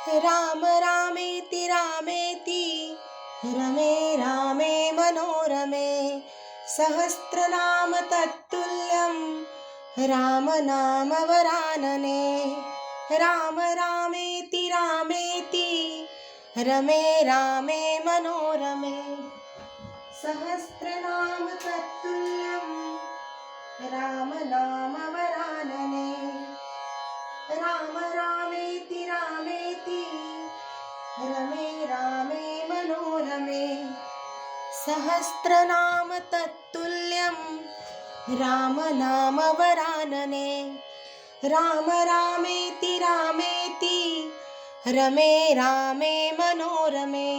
राम रामेति रामेति रमे रामे मनोरमे सहस्रनाम तत्तुल्यं राम नाम वरानने। राम रामेति रामेति रमे रामे मनोरमे सहस्रनाम तत्तुल्यं राम नाम वरानने। राम रामेति रामेति रमे रामे मनोरमे सहस्रनाम तत्तुल्यं राम नाम वरानने। राम रामेति रामेति रमे रामे मनोरमे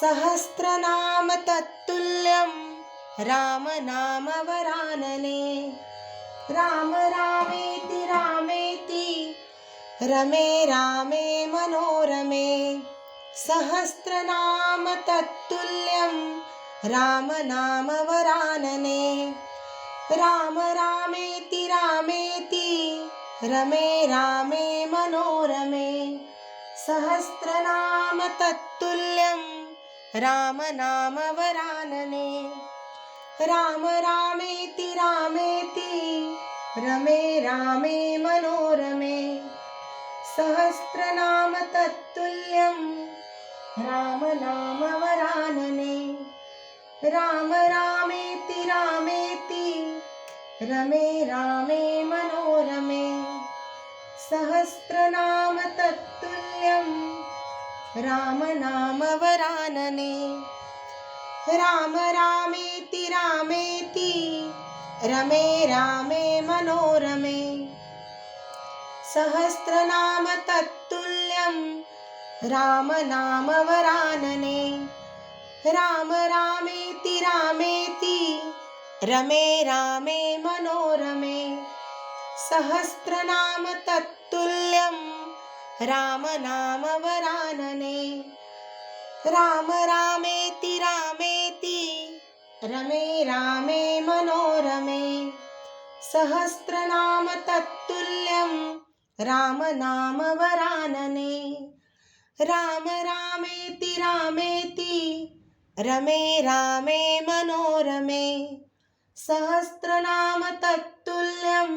सहस्रनाम तत्तुल्यं राम नाम वरानने। राम रामेति रामेति रमे रामे मनोरमे सहस्रनाम तत्तुल्यं राम नाम वरानने। राम रामेति रामेति रमे रामे मनोरमे सहस्रनाम तत्तुल्यं राम नाम वरानने। राम रामेति रामेति रमे रामे मनोरमे सहस्रनाम तत्तुल्यं राम नाम वरानने। राम रामेति रामेति रमे रामे मनोरमे सहस्रनाम तत्तुल्यं राम नाम वरानने। राम रामेति रामेति रमे रामे मनोरमे सहस्रनाम तत्तुल्यं राम नाम वरानने। राम रामेति रामेति रमे रामे मनोरमे सहस्रनाम तत्तुल्यं राम नाम वरानने। राम रामेति रामेति रमे रामे मनोरमे सहस्रनाम तत्तुल्यं राम नाम वरानने। राम रामेति रामेति रमे रामे मनोरमे सहस्रनाम तत्तुल्यं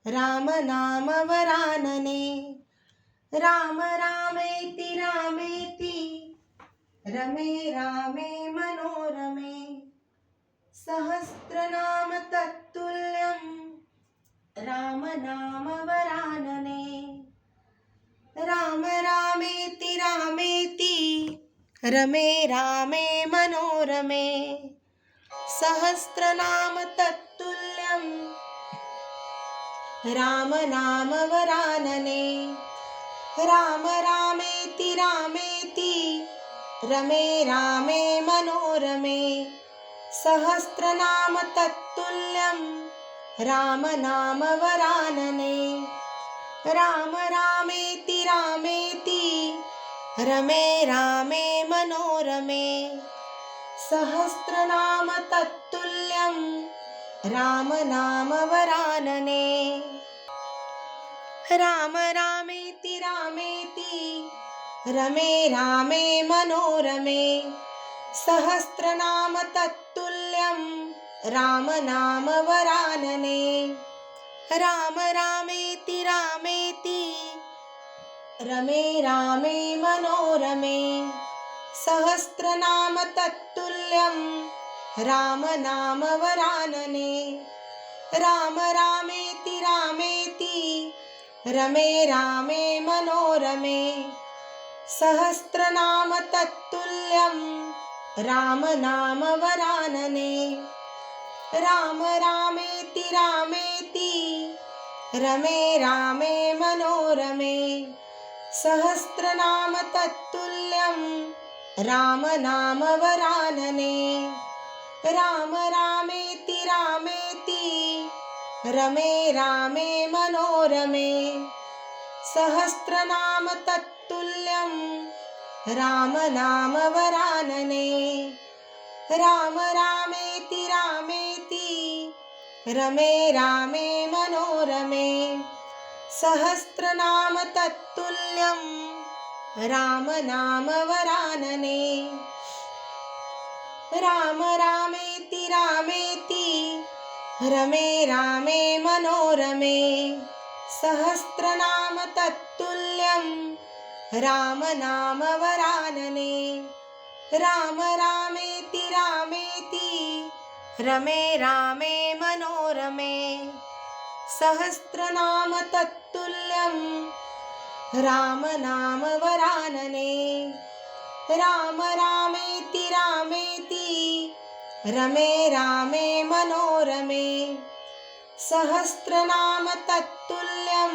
राम नाम वरानने। राम रामेति रामेति रमे रामे मनोरमे सहस्रनाम तत्तुल्यं राम नाम वरानने। राम रामेति रामेति रमे रामे मनोरमे सहस्रनाम तत्तुल्यं राम नाम वरानने। राम रामेति रामेति रमे रामे मनोरमे सहस्रनाम तत्तुल्यं राम नाम वरानने। राम रामेति रामेति रमे रामे मनोरमे सहस्रनाम तत्तुल्यं राम नाम वरानने। राम रामेति रामेति रमे रामे मनोरमे सहस्रनाम तत्तुल्यं राम नाम वरानने। राम रामेति रामेति रमे रामे मनोरमे सहस्रनाम तत्तुल्यं राम नाम वरानने। राम रामेति रामेति रमे रामे मनोरमे सहस्रनाम तत्तुल्यं राम नाम वरानने। राम रामेति रामेति रमे रामे मनोरमे सहस्रनाम तत्तुल्यं राम नाम वरानने। राम रामेति रामेति रमे रामे मनोरमे सहस्रनाम तत्तुल्यं राम नाम वरानने। राम रामेति रामेति रमे रामे मनोरमे सहस्रनाम तत्तुल्यं राम नाम वरानने राम रामेति रामेति रमे रामे मनोरमे सहस्रनाम तत्तुल्यं राम नाम वरानने राम रामेति रामेति रमे रामे मनोरमे सहस्रनाम तत्तुल्यं राम नाम वरानने राम रामेति रामेति रमे रामे मनोरमे सहस्रनाम तत्तुल्यं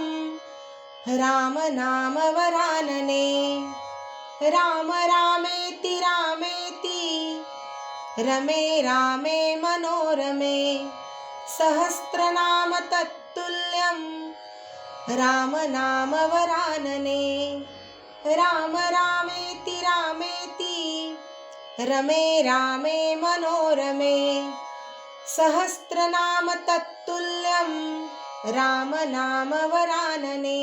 राम नाम वरानने राम रामेति रामेति रमे रामे मनोरमे सहस्रनाम तत्तुल्यं राम नाम वरानने राम रामेति रामेति रमे रामे मनोरमे सहस्रनाम तत्तुल्यं राम नाम वरानने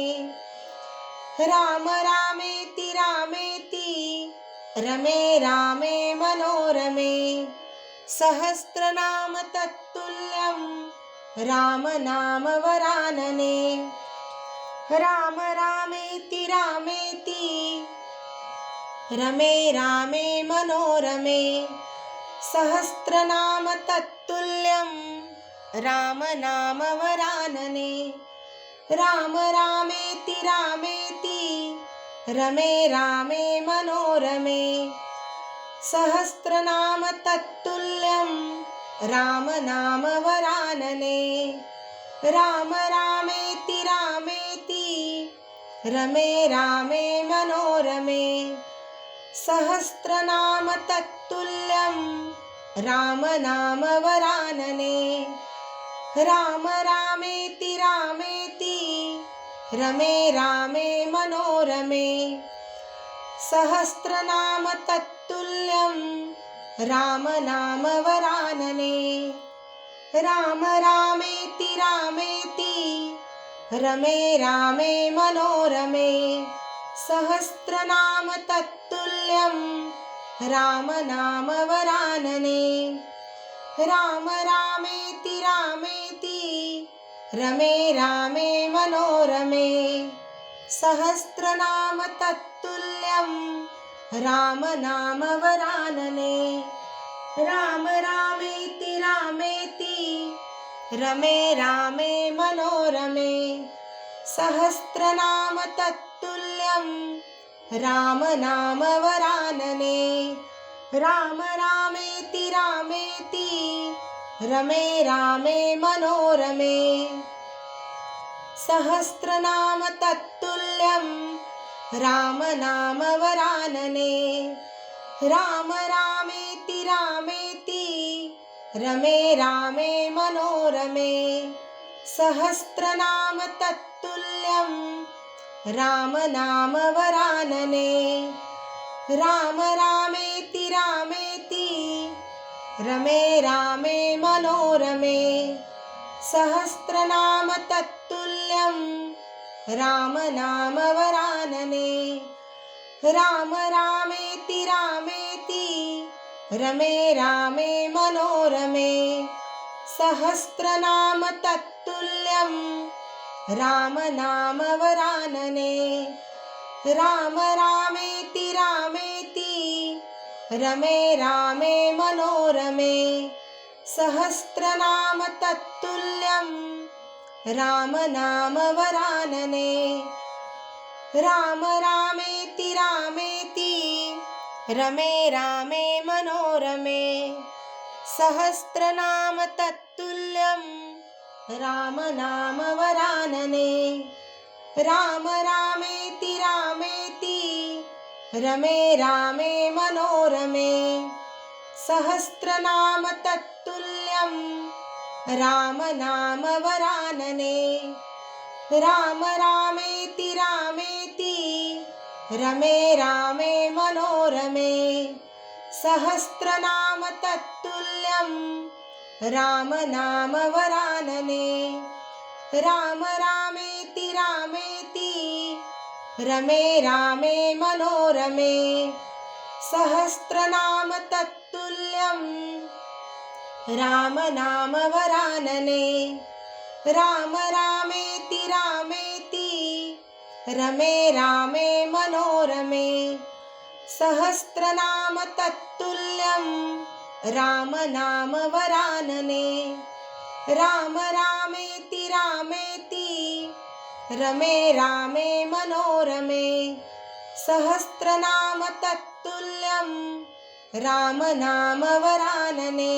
राम रामेति रामेति रमे रामे मनोरमे सहस्रनाम तत्तुल्यं राम नाम वरानने राम रामेति रामेति रमे रामे मनोरमे सहस्रनाम तत्तुल्यं राम नाम वरानने राम रामेति रामेति रमे रामे मनोरमे सहस्रनाम तत्तुल्यं राम नाम वरानने राम रामेति रामेति रमे रामे मनोरमे सहस्रनाम तत्तुल्यं राम नाम वरानने राम रामेति रामेति रमे रामे मनोरमे सहस्रनाम तत्तुल्यं राम नाम वरानने राम रामेति रामेति रमे रामे मनोरमे सहस्रनाम तत्तुल्यं राम नाम वरानने राम रामेति रामेति रमे रामे मनोरमे सहस्रनाम तत्तुल्यं राम नाम वरानने राम रामेति रामेति रमे रामे मनोरमे सहस्रनाम तत्तुल्यं राम नाम वरानने राम रामेति रामेति रमे रामे मनोरमे सहस्रनाम तत्तुल्यं राम नाम वरानने राम रामेति रामेति रमे रामे मनोरमे सहस्रनाम तत्तुल्यं राम नाम वरानने राम रामेति रामेति रमे रामे मनोरमे सहस्रनाम तत्तुल्यं राम नाम वरानने राम रामेति रामेति रमे रामे मनोरमे सहस्रनाम तत्तुल्यं राम नाम वरानने राम रामेति रामेति रमे रामे मनोरमे सहस्रनाम तत्तुल्यं राम नाम वरानने राम रामेति रामेति रमे रामे मनोरमे सहस्रनाम तत्तुल्यं राम नाम वरानने राम रामेति रामेति रमे रामे मनोरमे सहस्रनाम तत्तुल्यं राम नाम वरानने राम रामेति रामेति रमे रामे मनोरमे सहस्रनाम तत्तुल्यं राम नाम वरानने राम रामेति रामेति रमे रामे मनोरमे सहस्रनाम तत्तुल्यं राम नाम वरानने राम रामेति रामेति रमे रामे मनोरमे सहस्रनाम तत्तुल्यं राम नाम वरानने राम रामेति रामेति रमे रामे मनोरमे सहस्रनाम तत्तुल्यं राम नाम वरानने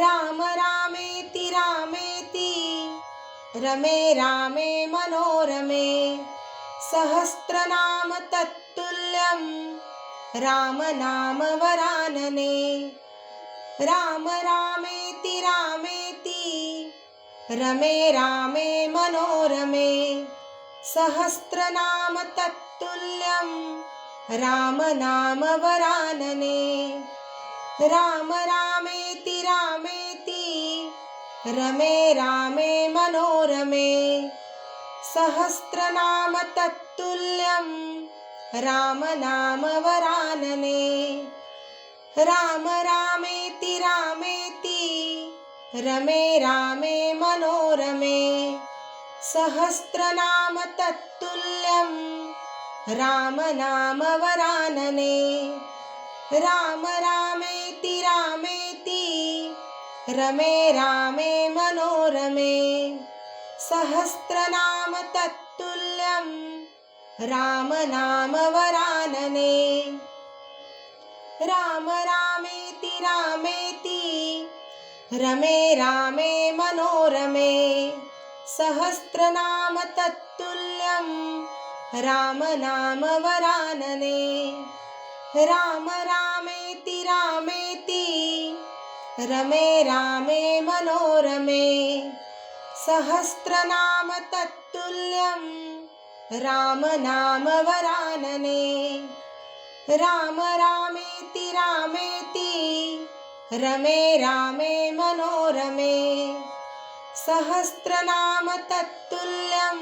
राम रामेति रामेति रमे रामे मनोरमे सहस्रनाम तत्तुल्यं राम नाम वरानने राम रामेति रामेति रमे रामे मनोरमे सहस्रनाम तत्तुल्यं राम नाम वरानने राम रामेति रामेति रमे रामे मनोरमे सहस्रनाम तत्तुल्यं राम नाम वरानने राम रामेति रामेति रमे रामे मनोरमे सहस्रनाम तत्तुल्यं राम नाम वरानने राम रामेति रामेति रमे रामे मनोरमे सहस्रनाम तत्तुल्यं राम नाम वरानने राम रामेति रामेति रमे रामे मनोरमे सहस्रनाम तत्तुल्यं राम नाम वरानने राम रामेति रामेति रमे रामे मनोरमे सहस्रनाम तत्तुल्यं राम नाम वरानने राम रामेति रामेति रमे रामे मनोरमे सहस्रनाम तत्तुल्यं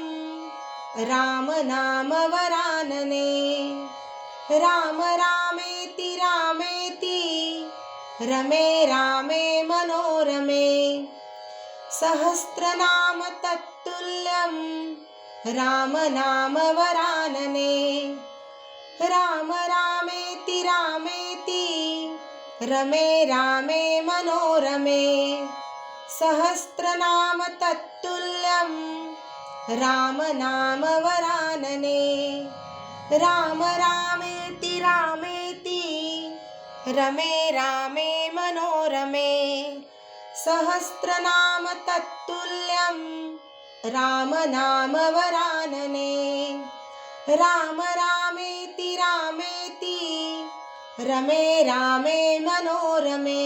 राम नाम वरानने राम रामेति रामेति रमे रामे मनोरमे सहस्रनाम तत्तुल्यं राम नाम वरानने राम रामेति रामेति रमे रामे मनोरमे सहस्रनाम तत्तुल्यं राम नाम वरानने राम रामेति रामेति रमे रामे मनोरमे सहस्रनाम तत्तुल्यं राम नाम वरानने राम रामेति रामेति रमे रामे मनोरमे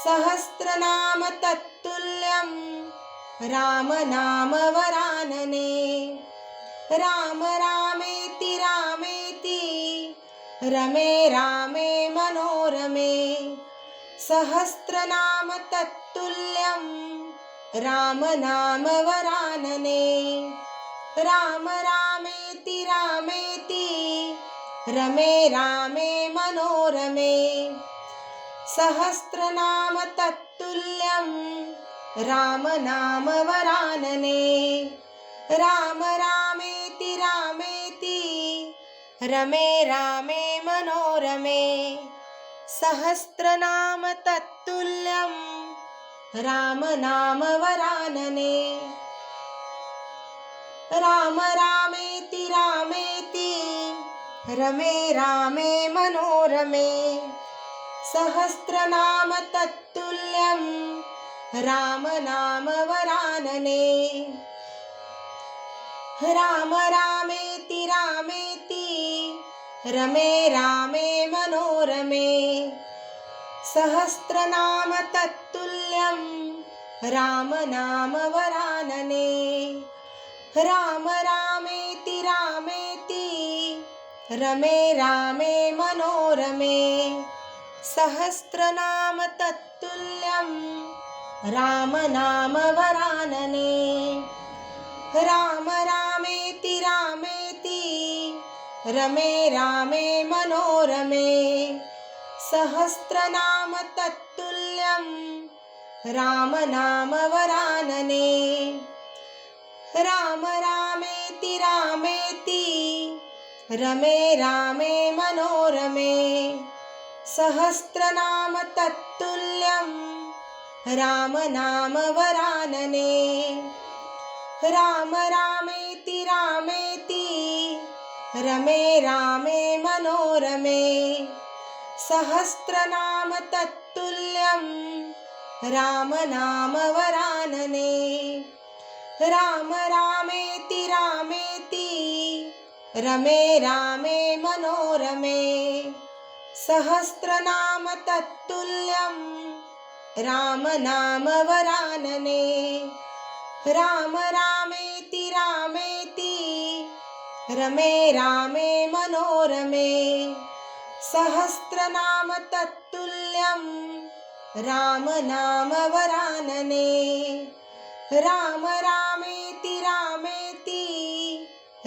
सहस्रनाम तत्तुल्यं राम नाम वरानने राम रामेति रामेति रमे रामे मनोरमे सहस्रनाम तत्तुल्यं राम नाम वरानने राम रामेति रामेति रमे रामे मनोरमे सहस्रनाम तत्तुल्यं राम नाम वरानने राम रामेति रामेति रमे रामे मनोरमे सहस्रनाम तत्तुल्यं राम नाम वरानने राम रामेति रामेति रमे रामे मनोरमे सहस्रनाम तत्तुल्यं राम नाम वरानने राम रामेति रामेति रमे रामे मनोरमे सहस्रनाम तत्तुल्यं राम नाम वरानने राम रामेति रामेति रमे रामे मनोरमे सहस्रनाम तत्तुल्यं राम नाम वरानने राम रामेति रामेति रमे रामे मनोरमे सहस्रनाम तत्तुल्यं राम नाम वरानने राम रामेति रामेति रमे रामे मनोरमे सहस्रनाम तत्तुल्यं राम नाम वरानने राम रामेति रामेति रमे रामे मनोरमे सहस्रनाम तत्तुल्यं राम नाम वरानने राम रामेति रामेति रमे रामे मनोरमे सहस्रनाम तत्तुल्यं राम नाम वरानने राम रामेति रामेति रमे रामे मनोरमे सहस्रनाम तत्तुल्यं राम नाम वरानने राम रामेति रामेति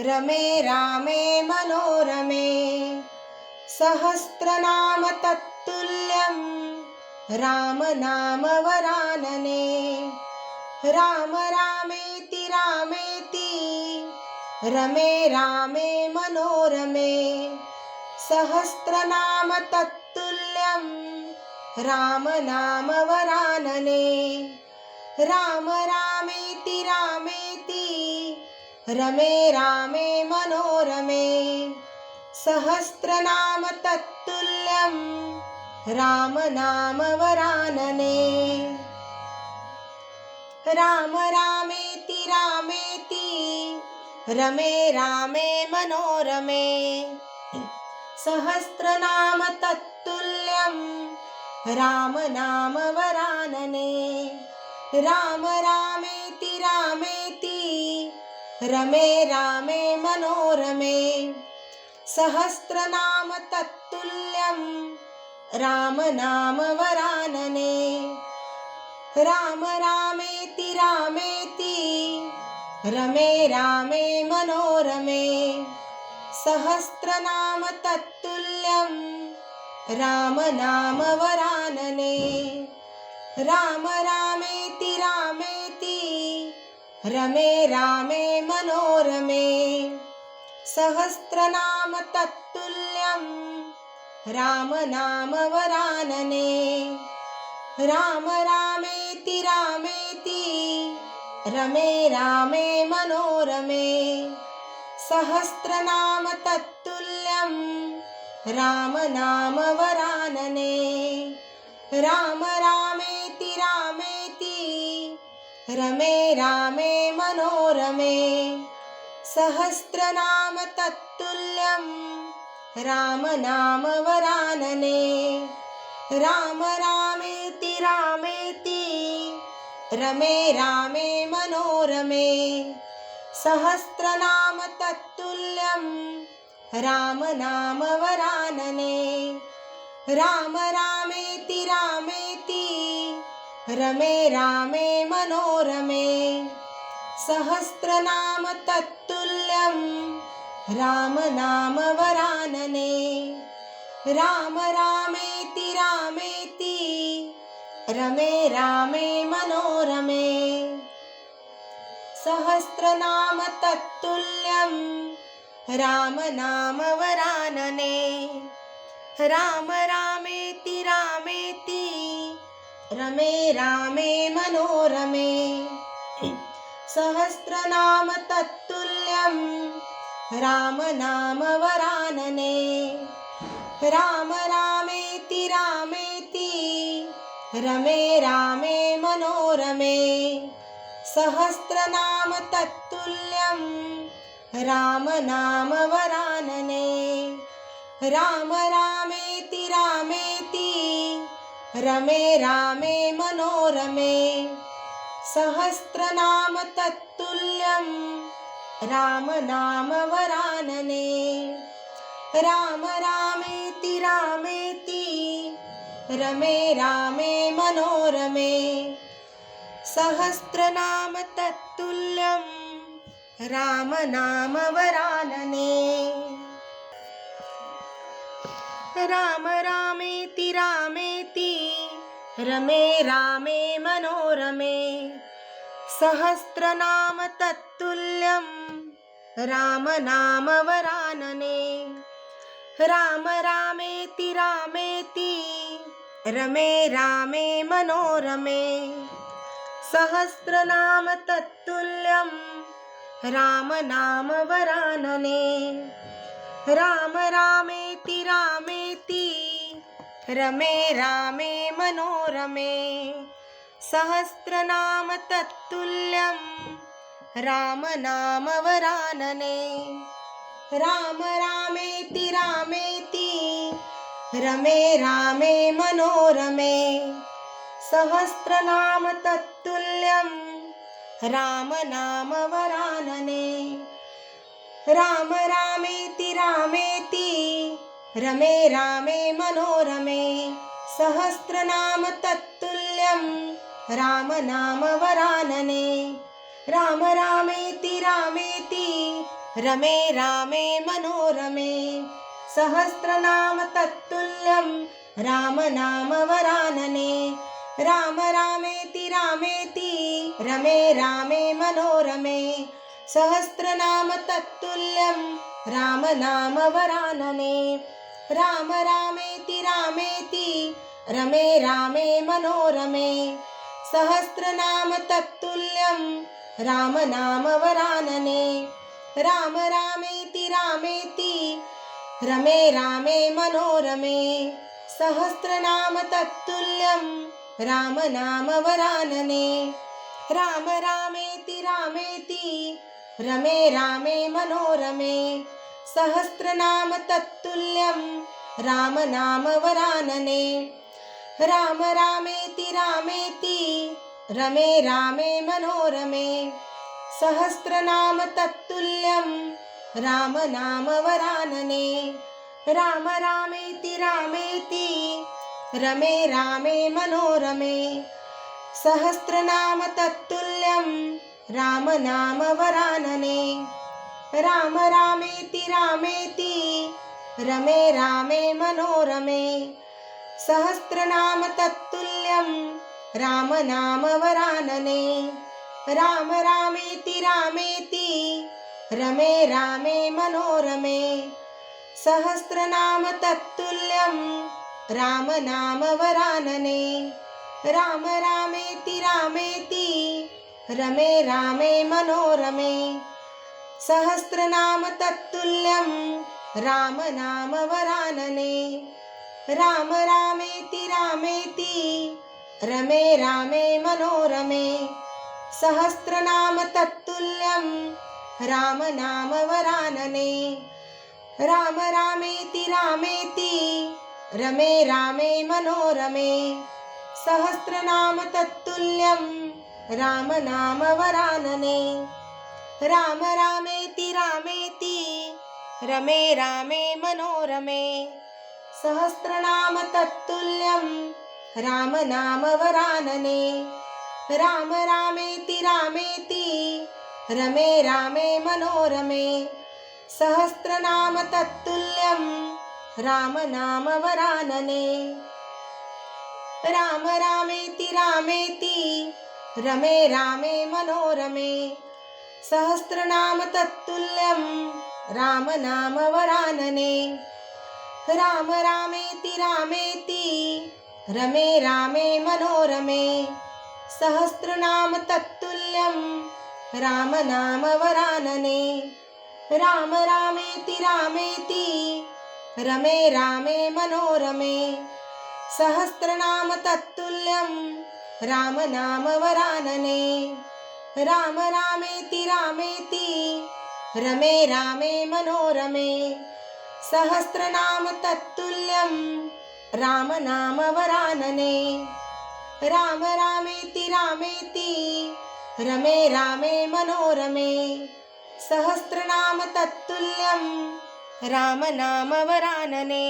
रमे रामे मनोरमे सहस्रनाम तत्तुल्यं राम नाम वरानने राम रामेति रामेति रमे रामे मनोरमे सहस्रनाम तत्तुल्यं राम नाम वरानने राम रामेति रामेति रमे रामे मनोरमे सहस्रनाम तत्तुल्यं राम नाम वरानने राम रामेति रामेति रमे रामे मनोरमे सहस्रनाम तत्तुल्यं राम नाम वरानने राम रामेति रामेति रमे रामे मनोरमे सहस्रनाम तत्तुल्यं राम नाम वरानने राम रामेति रामेति रमे रामे मनोरमे सहस्रनाम तत्तुल्यं राम नाम वरानने राम रामेति रामेति रमे रामे मनोरमे सहस्रनाम तत्तुल्यं राम नाम वरानने राम रामेति रामेति रमे रामे मनोरमे सहस्रनाम तत्तुल्यं राम नाम वरानने राम रामेति रामेति रमे रामे मनोरमे सहस्रनाम तत्तुल्यं राम नाम वरानने राम रामेति रामेति रमे रामे मनोरमे सहस्रनाम तत्तुल्यं राम नाम वरानने राम रामेति रामेति रमे रामे मनोरमे सहस्रनाम तत्तुल्यं राम नाम वरानने राम रामेति रामेति रमे रामे मनोरमे सहस्रनाम तत्तुल्यं राम नाम वरानने राम रामेति रामेति रमे रामे मनोरमे सहस्रनाम तत्तुल्यं राम नाम वरानने राम रामेति रामेति रमे रामे मनोरमे सहस्रनाम तत्तुल्यं राम नाम वरानने राम रामेति रामेति रमे रामे मनोरमे सहस्रनाम तत्तुल्यं राम नाम वरानने राम रामेति रामेति रमे रामे मनोरमे सहस्रनाम तत्तुल्यं राम नाम वरानने। राम रामेति रामेति रमे रामे मनोरमे सहस्रनाम तत्तुल्यं राम नाम वरानने राम रामेति रामेति रमे रामे मनोरमे सहस्रनाम तत्तुल्यं राम नाम वरानने राम रामेति रामेति रमे रामे मनोरमे सहस्रनाम तत्तुल्यं राम नाम वरानने राम रामेति रामेति रमे रामे मनोरमे सहस्रनाम तत्तुल्यं राम नाम वरानने राम रामेति रामेति रमे रामे मनोरमे सहस्रनाम तत्तुल्यं राम नाम वरानने राम रामेति रामेति रमे रामे मनोरमे सहस्रनाम तत्तुल्यं राम नाम वरानने राम रामेति रामेति रमे रामे मनोरमे सहस्रनाम तत्तुल्यं राम नाम वरानने राम रामेति रामेति रमे रामे मनोरमे सहस्रनाम तत्तुल्यं राम नाम वरानने राम रामेति रामेति रमे रामे मनोरमे सहस्रनाम तत्तुल्यं राम नाम वरानने राम रामेति रामेति रमे रामे मनोरमे सहस्रनाम तत्तुल्यं राम नाम वरानने राम रामेति रामेति रमे रामे मनोरमे सहस्रनाम तत्तुल्यं राम नाम वरानने राम रामेति रामेति रमे रामे मनोरमे सहस्रनाम तत्तुल्यं राम नाम वरानने राम रामेति रामेति रमे रामे मनोरमे सहस्रनाम तत्तुल्यं राम नाम वरानने राम रामेति रामेति रमे रामे मनोरमे सहस्रनाम तत्तुल्यं राम नाम वरानने राम रामेति रामेति रमे रामे मनोरमे सहस्रनाम तत्तुल्यं राम नाम वरानने राम रामेति रामेति रमे रामे मनोरमे सहस्रनाम तत्तुल्यं राम नाम वरानने राम रामेति रामेति रमे रामे मनोरमे सहस्रनाम तत्तुल्यं राम नाम वरानने राम रामेति रामेति रमे रामे मनोरमे सहस्रनाम तत्तुल्यं राम नाम वरानने राम रामेति रामेति रमे रामे मनोरमे सहस्रनाम तत्तुल्यं राम नाम वरानने राम रामेति रामेति रमे रामे मनोरमे सहस्रनाम तत्तुल्यं राम नाम वरानने राम रामेति रामेति रमे रामे मनोरमे सहस्रनाम तत्तुल्यं राम नाम वरानने राम रामेति रामेति रमे रामे मनोरमे सहस्रनाम तत्तुल्यं राम नाम वरानने राम रामेति रामेति रमे रामे मनोरमे सहस्रनाम तत्तुल्यं राम नाम वरानने राम रामेति रामेति रमे रामे मनोरमे सहस्रनाम तत्तुल्यं राम नाम वरानने।